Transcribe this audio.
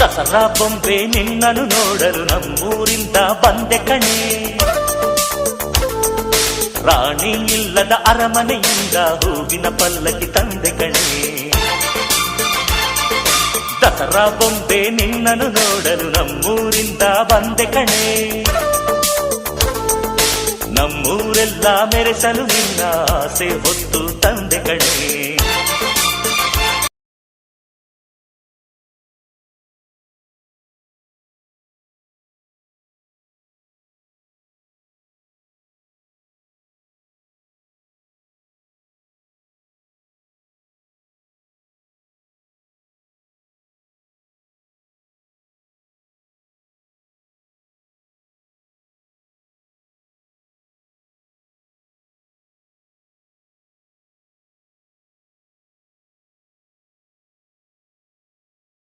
ದಸರಾ ಬೊಂಬೆ ನಿನ್ನನ್ನು ನೋಡಲು ನಮ್ಮೂರಿಂದ ಬಂದೆ ಕಣೆ. ರಾಣಿ ಇಲ್ಲದ ಅರಮನೆಯಿಂದ ಹೂವಿನ ಪಲ್ಲಕ್ಕಿ ತಂದೆ ಕಣೆ. ದಸರಾ ಬೊಂಬೆ ನಿನ್ನನ್ನು ನೋಡಲು ನಮ್ಮೂರಿಂದ ಬಂದೆ ಕಣೆ. ನಮ್ಮೂರೆಲ್ಲ ಮೆರೆಸಲು ನಿನ್ನ ಆಸೆ ಹೊತ್ತು ತಂದೆ ಕಣೆ.